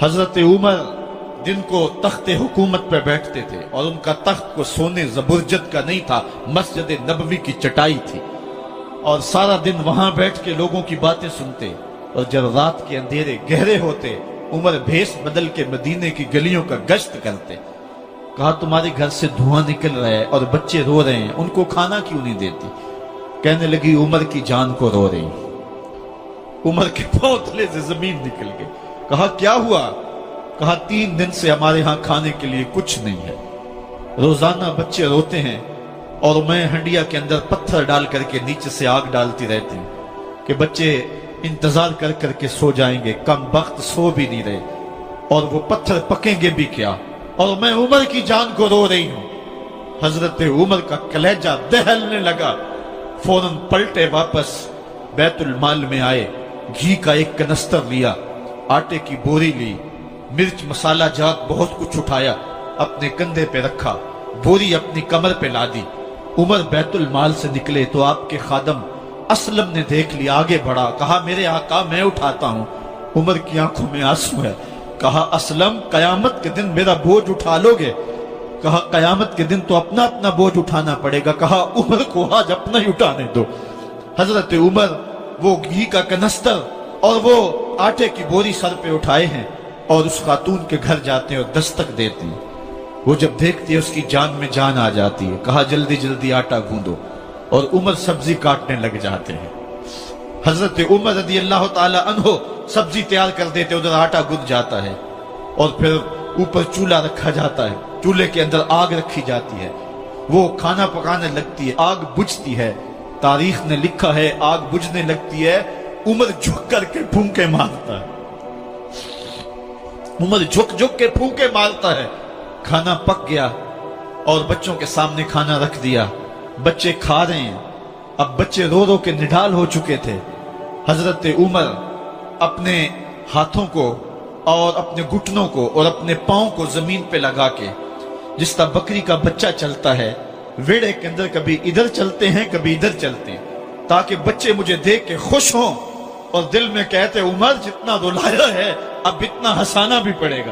حضرت عمر دن کو تخت حکومت پہ بیٹھتے تھے اور ان کا تخت کو سونے زبرجد کا نہیں تھا، مسجد نبوی کی چٹائی تھی، اور سارا دن وہاں بیٹھ کے لوگوں کی باتیں سنتے، اور جب رات کے اندھیرے گہرے ہوتے عمر بھیس بدل کے مدینے کی گلیوں کا گشت کرتے۔ کہا تمہارے گھر سے دھواں نکل رہا ہے اور بچے رو رہے ہیں، ان کو کھانا کیوں نہیں دیتی؟ کہنے لگی عمر کی جان کو رو رہی۔ عمر کے پاؤں تلے سے زمین نکل گئی۔ کہا کیا ہوا؟ کہا 3 دن سے ہمارے ہاں کھانے کے لیے کچھ نہیں ہے، روزانہ بچے روتے ہیں اور میں ہنڈیا کے اندر پتھر ڈال کر کے نیچے سے آگ ڈالتی رہتی ہوں کہ بچے انتظار کر کر کے سو جائیں گے، کم بخت سو بھی نہیں رہے، اور وہ پتھر پکیں گے بھی کیا، اور میں عمر کی جان کو رو رہی ہوں۔ حضرت عمر کا کلیجہ دہلنے لگا، فوراً پلٹے، واپس بیت المال میں آئے، گھی کا ایک کنستر لیا، آٹے کی بوری لی، مرچ مسالہ جات بہت کچھ اٹھایا، اپنے کندھے پہ رکھا، بوری اپنی کمر پہ لا دی۔ عمر بیت المال سے نکلے تو آپ کے خادم اسلم نے دیکھ لیا، آگے بڑھا، کہا میرے آقا میں اٹھاتا ہوں۔ عمر کی آنکھوں میں آنسو ہے۔ کہا اسلم قیامت کے دن میرا بوجھ اٹھا لو گے؟ کہا قیامت کے دن تو اپنا اپنا بوجھ اٹھانا پڑے گا۔ کہا عمر کو آج اپنا ہی اٹھانے دو۔ حضرت عمر وہ گھی کا کنستر اور وہ آٹے کی بوری سر پہ اٹھائے ہیں اور اس خاتون کے گھر جاتے ہیں اور دستک دیتے ہیں۔ وہ جب دیکھتی ہے اس کی جان میں جان آ جاتی ہے۔ کہا جلدی جلدی آٹا گوندو، اور عمر سبزی کاٹنے لگ جاتے ہیں۔ حضرت عمر رضی اللہ تعالی عنہ سبزی تیار کر دیتے، ادھر آٹا گند جاتا ہے، اور پھر اوپر چولہا رکھا جاتا ہے، چولہے کے اندر آگ رکھی جاتی ہے، وہ کھانا پکانے لگتی ہے، آگ بجھتی ہے۔ تاریخ نے لکھا ہے آگ بجھنے لگتی ہے، عمر جھک کر کے پھونکے مارتا ہے، عمر جھک جھک کے پھونکے مارتا ہے۔ کھانا پک گیا اور بچوں کے سامنے کھانا رکھ دیا، بچے کھا رہے ہیں۔ اب بچے رو رو کے نڈال ہو چکے تھے۔ حضرت عمر اپنے ہاتھوں کو اور اپنے گھٹنوں کو اور اپنے پاؤں کو زمین پہ لگا کے، جس طرح بکری کا بچہ چلتا ہے، ویڑے کے اندر کبھی ادھر چلتے ہیں کبھی ادھر چلتے ہیں، تاکہ بچے مجھے دیکھ کے خوش ہوں اور دل میں کہتے عمر جتنا رلایا ہے اب اتنا ہنسانا بھی پڑے گا۔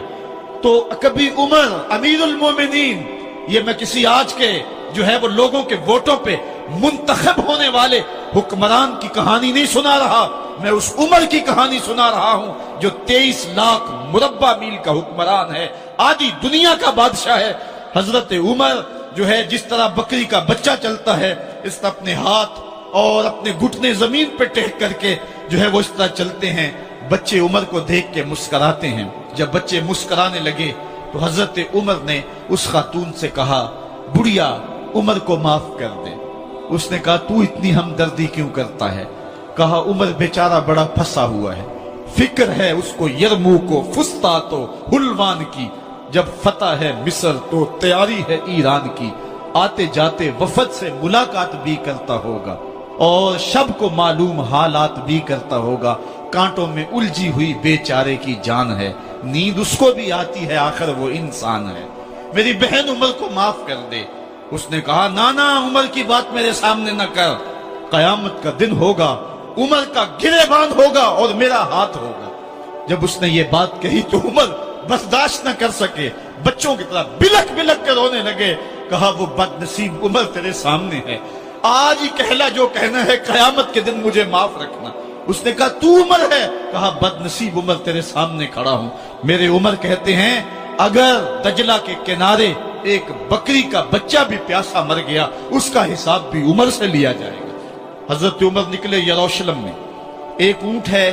تو کبھی عمر امیر المومنین، یہ میں کسی آج کے جو ہے وہ لوگوں کے ووٹوں پہ منتخب ہونے والے حکمران کی کہانی نہیں سنا رہا، میں اس عمر کی کہانی سنا رہا ہوں جو 23 لاکھ مربع میل کا حکمران ہے، آدھی دنیا کا بادشاہ ہے۔ حضرت عمر جو ہے جس طرح بکری کا بچہ چلتا ہے، اس طرح اپنے ہاتھ اور اپنے گھٹنے زمین پہ ٹیک کر کے جو ہے وہ اس طرح چلتے ہیں۔ بچے عمر کو دیکھ کے مسکراتے ہیں۔ جب بچے مسکرانے لگے تو حضرت عمر نے اس خاتون سے کہا بڑھیا عمر کو معاف کر دے۔ اس نے کہا تو اتنی ہمدردی کیوں کرتا ہے؟ کہا عمر بیچارہ بڑا پھنسا ہوا ہے، فکر ہے اس کو یرموک و فسطاط و حلوان کی، جب فتح ہے مصر تو تیاری ہے ایران کی، آتے جاتے وفد سے ملاقات بھی کرتا ہوگا اور شب کو معلوم حالات بھی کرتا ہوگا، کانٹوں میں الجھی ہوئی بیچارے کی جان ہے، نیند اس کو بھی آتی ہے، آخر وہ انسان ہے، میری بہن عمر کو معاف کر دے۔ اس نے کہا نانا عمر کی بات میرے سامنے نہ کر، قیامت کا دن ہوگا، عمر کا گریبان ہوگا اور میرا ہاتھ ہوگا۔ جب اس نے یہ بات کہی تو عمر برداشت نہ کر سکے، بچوں کی طرح بلک بلک کر رونے لگے۔ کہا وہ بد نصیب عمر تیرے سامنے ہے، آج ہی کہلا جو کہنا ہے، قیامت کے دن مجھے معاف رکھنا۔ اس نے کہا تو عمر ہے؟ کہا بد نصیب عمر تیرے سامنے کھڑا ہوں۔ میرے عمر کہتے ہیں اگر دجلہ کے کنارے ایک بکری کا بچہ بھی پیاسا مر گیا، اس کا حساب بھی عمر سے لیا جائے گا۔ حضرت عمر نکلے یروشلم میں، ایک اونٹ ہے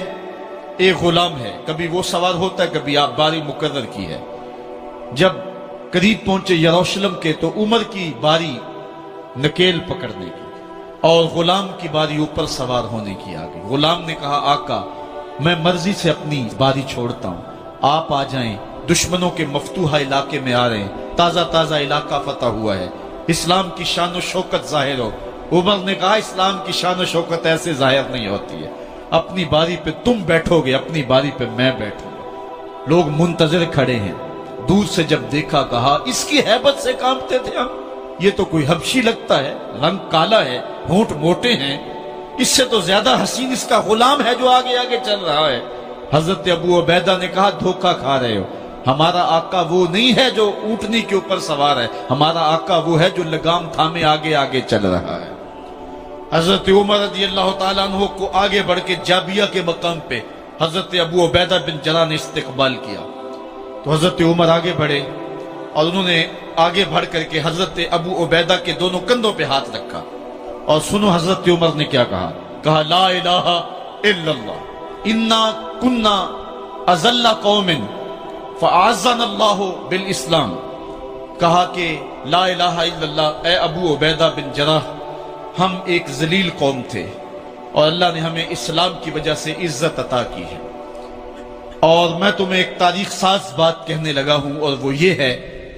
ایک غلام ہے، کبھی وہ سوار ہوتا ہے کبھی آپ باری مقرر کی ہے۔ جب قریب پہنچے یروشلم کے تو عمر کی باری نکیل پکڑنے کی اور غلام کی باری اوپر سوار ہونے کی آ گئی۔ غلام نے کہا آقا میں مرضی سے اپنی باری چھوڑتا ہوں، آپ آ جائیں، دشمنوں کے مفتوحہ علاقے میں آ رہے ہیں، تازہ تازہ علاقہ فتح ہوا ہے، اسلام کی شان و شوکت ظاہر ہو۔ عمر نے کہا اسلام کی شان و شوکت ایسے ظاہر نہیں ہوتی ہے، اپنی باری پہ تم بیٹھو گے، اپنی باری پہ میں بیٹھوں گا۔ لوگ منتظر کھڑے ہیں، دور سے جب دیکھا کہا اس کی ہیبت سے کانپتے تھے ہم، یہ تو کوئی حبشی لگتا ہے، رنگ کالا ہے، ہونٹ موٹے ہیں، اس سے تو زیادہ حسین اس کا غلام ہے جو آگے آگے چل رہا ہے۔ حضرت ابو عبیدہ نے کہا دھوکہ کھا رہے ہو، ہمارا آقا وہ نہیں ہے جو اونٹنی کے اوپر سوار ہے، ہمارا آقا وہ ہے جو لگام تھامے آگے آگے چل رہا ہے۔ حضرت عمر رضی اللہ تعالیٰ عنہ کو آگے بڑھ کے جابیہ کے مقام پہ حضرت ابو عبیدہ بن جراح نے استقبال کیا، تو حضرت عمر آگے بڑھے اور انہوں نے آگے بڑھ کر کے حضرت ابو عبیدہ کے دونوں کندھوں پہ ہاتھ رکھا، اور سنو حضرت عمر نے کیا کہا، کہا لا الہ الا اللہ انا کنا اذل قوم فاعزنا اللہ بالاسلام، کہا کہ لا الہ الا اللہ، اے ابو عبیدہ بن جراح، ہم ایک ذلیل قوم تھے اور اللہ نے ہمیں اسلام کی وجہ سے عزت عطا کی ہے۔ اور میں تمہیں ایک تاریخ ساز بات کہنے لگا ہوں، اور وہ یہ ہے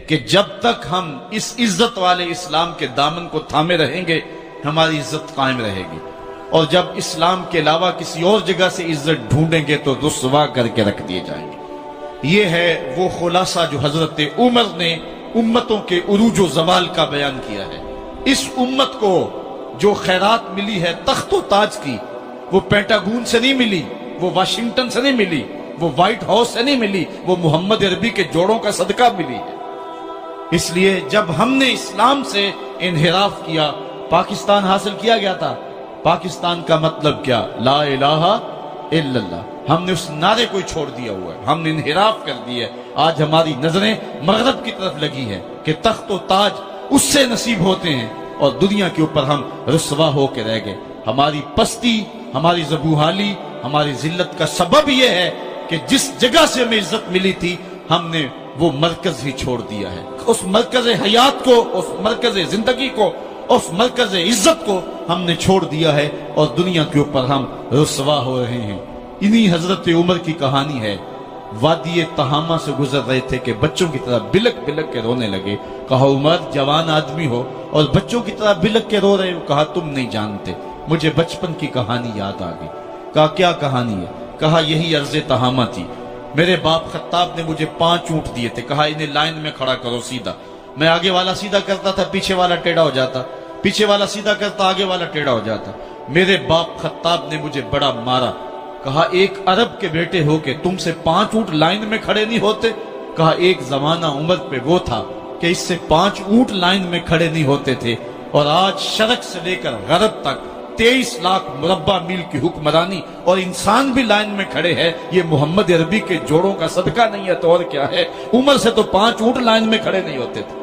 کہ جب تک ہم اس عزت والے اسلام کے دامن کو تھامے رہیں گے ہماری عزت قائم رہے گی، اور جب اسلام کے علاوہ کسی اور جگہ سے عزت ڈھونڈیں گے تو رسوا کر کے رکھ دیے جائیں گے۔ یہ ہے وہ خلاصہ جو حضرت عمر نے امتوں کے عروج و زوال کا بیان کیا ہے۔ اس امت کو جو خیرات ملی ہے تخت و تاج کی، وہ پینٹاگون سے نہیں ملی، وہ واشنگٹن سے نہیں ملی، وہ وائٹ ہاؤس سے نہیں ملی، وہ محمد عربی کے جوڑوں کا صدقہ ملی ہے۔ اس لیے جب ہم نے اسلام سے انحراف کیا، پاکستان حاصل کیا گیا تھا، پاکستان کا مطلب کیا؟ لا الہ الا اللہ۔ ہم نے اس نعرے کو چھوڑ دیا ہوا ہے، ہم نے انحراف کر دیا ہے۔ آج ہماری نظریں مغرب کی طرف لگی ہے کہ تخت و تاج اس سے نصیب ہوتے ہیں، اور دنیا کے اوپر ہم رسوا ہو کے رہ گئے۔ ہماری پستی، ہماری زبوحالی، ہماری ذلت کا سبب یہ ہے کہ جس جگہ سے ہمیں عزت ملی تھی ہم نے وہ مرکز ہی چھوڑ دیا ہے۔ اس مرکز حیات کو، اس مرکز زندگی کو، اس مرکز عزت کو ہم نے چھوڑ دیا ہے، اور دنیا کے اوپر ہم رسوا ہو رہے ہیں۔ انہی حضرت عمر کی کہانی ہے۔ وادی تہامہ سے گزر رہے تھے کہ بچوں کی طرح بلک بلک کے رونے لگے۔ کہا عمر جوان آدمی ہو اور بچوں کی طرح بلک کے رو رہے ہو؟ کہا تم نہیں جانتے، مجھے بچپن کی کہانی یاد آ گئی۔ کہا کیا کہانی ہے؟ کہا یہی عرض تہامہ تھی، میرے باپ خطاب نے مجھے 5 اونٹ دیے تھے، کہا انہیں لائن میں کھڑا کرو سیدھا۔ میں آگے والا سیدھا کرتا تھا، پیچھے والا ٹیڑھا ہو جاتا، پیچھے والا سیدھا کرتا، آگے والا ٹیڑھا ہو جاتا۔ میرے باپ خطاب نے مجھے بڑا مارا۔ کہا ایک عرب کے بیٹے ہو کے تم سے 5 اونٹ لائن میں کھڑے نہیں ہوتے؟ کہا ایک زمانہ عمر پہ وہ تھا کہ اس سے 5 اونٹ لائن میں کھڑے نہیں ہوتے تھے، اور آج شرق سے لے کر غرب تک 23 لاکھ مربع میل کی حکمرانی اور انسان بھی لائن میں کھڑے ہیں۔ یہ محمد عربی کے جوڑوں کا صدقہ نہیں ہے تو اور کیا ہے؟ عمر سے تو 5 اونٹ لائن میں کھڑے نہیں ہوتے تھے۔